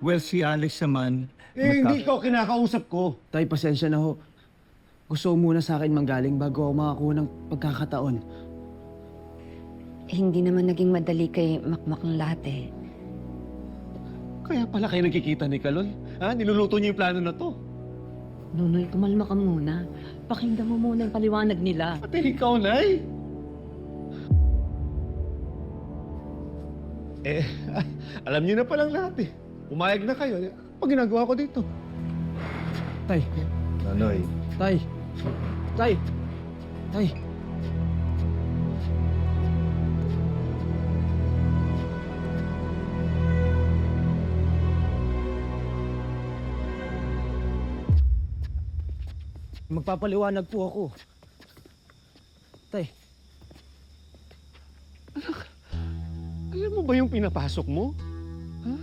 Well, si Alex naman... Hindi ko kinakausap ko. Tay, pasensya na ho. Gusto mo muna sa akin manggaling bago ako makakuha ng pagkakataon. Hindi naman naging madali kay Makmak ng lahat eh. Kaya pala kayo nagkikita ni Kaloy. Ha? Niluluto niyo yung plano na to. Nonoy, kumalma ka muna. Pakinggan mo muna yung paliwanag nila. Pati ikaw, Nay. Alam niyo na palang lahat eh. Umayag na kayo. Pag ginagawa ko dito. Tay, Nonoy. tay, tay, tay. Magpapaliwanag po ako. Tay, Alam mo ba yung pinapasok mo? Ha?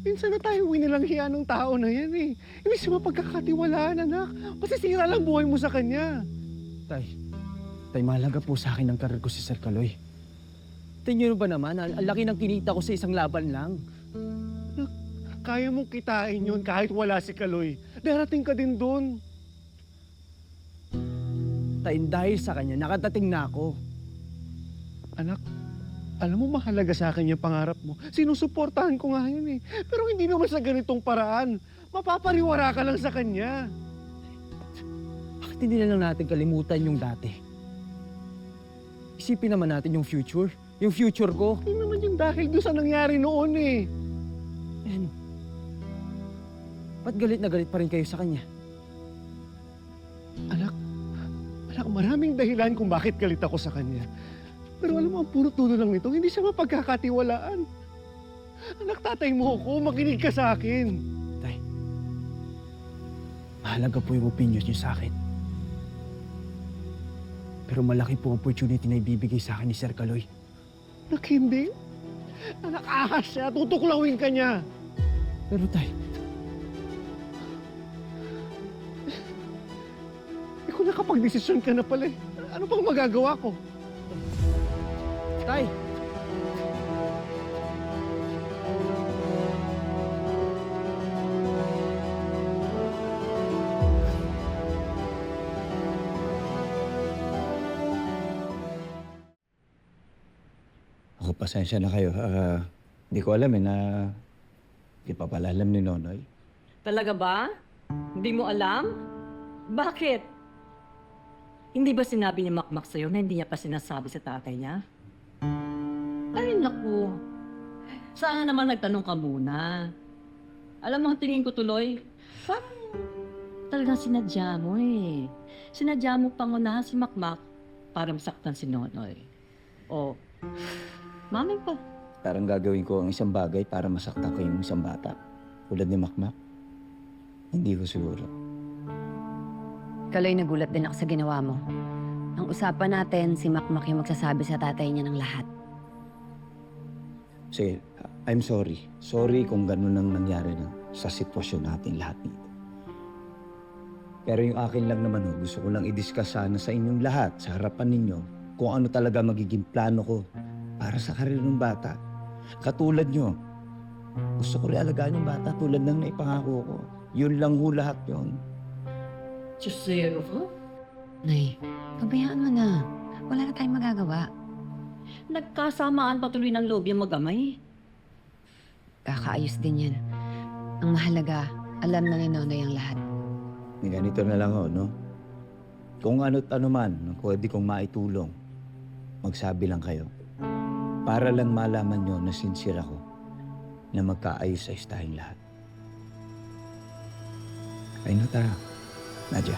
Minsan na tayo winilang hiya ng tao na yan eh. Hindi siya mapagkakatiwalaan, anak. Masisira lang buhay mo sa kanya. tay. Tay, mahalaga po sa akin ang karir ko si Sir Kaloy. Tingnan niyo ba naman, ang laki ng kinita ko sa isang laban lang. Kaya mong kitain yun kahit wala si Kaloy. Darating ka din doon. Tay, dahil sa kanya, nakadating na ako. Anak, alam mo mahalaga sa akin yung pangarap mo. Sinusuportahan ko nga yun eh. Pero hindi naman sa ganitong paraan. Mapapariwara ka lang sa kanya. Bakit hindi na lang natin kalimutan yung dati? Isipin naman natin yung future. Yung future ko. Hindi naman yung dahil doon sa nangyari noon eh. Ano? Ba't galit na galit pa rin kayo sa kanya? Anak, maraming dahilan kung bakit galit ako sa kanya. Pero alam mo, ang puro tulo lang nito, hindi siya mapagkakatiwalaan. Anak, tatay mo ako, makinig ka sa akin. Tay, mahalaga po yung opinion niyo sa akin. Pero malaki po ang opportunity na ibibigay sa akin ni Sir Kaloy. Anak, hindi. Anak, ahas siya, tutuklawin ka niya. Pero tay, Ikaw nakapag-desisyon ka na pala eh. Ano pang magagawa ko? tay! Ako, pasensya na kayo. Hindi ko alam na di pa pala alam ni Nonoy. Talaga ba? Hindi mo alam? Bakit? Hindi ba sinabi ni Makmak sa'yo na hindi niya pa sinasabi sa tatay niya? Ay, naku. Sana naman nagtanong ka muna. Alam mo, ang tingin ko tuloy, parang talagang sinadya mo eh. Sinadya mo pangunahan si Makmak para masaktan si Nonoy. O, mami pa. Parang gagawin ko ang isang bagay para masaktan ko yung isang bata. Tulad ni Makmak. Hindi ko siguro. Kaloy, nagulat din ako sa ginawa mo. Ang usapan natin, si Makmak yung magsasabi sa tatay niya ng lahat. Sige, I'm sorry. Sorry kung ganun ang nangyari na sa sitwasyon natin lahat dito. Pero yung akin lang naman, gusto ko lang i-discuss sana sa inyong lahat, sa harapan ninyo, kung ano talaga magiging plano ko para sa karir ng bata. Katulad nyo, gusto ko rin alagaan yung bata tulad ng naipangako ko. Yun lang ho lahat yun. Chusero ka? Nay, pabayaan mo na. Wala na tayong magagawa. Nagkasamaan patuloy ng loob yung mag-amay. Kakaayos din yan. Ang mahalaga, alam na ni Nonoy ang lahat. Ganito na lang no? Kung ano't ano man na pwede kong maitulong, magsabi lang kayo. Para lang malaman nyo na sincere ako na magkaayos-ayos tayong lahat. Ay no, tara. Nadia.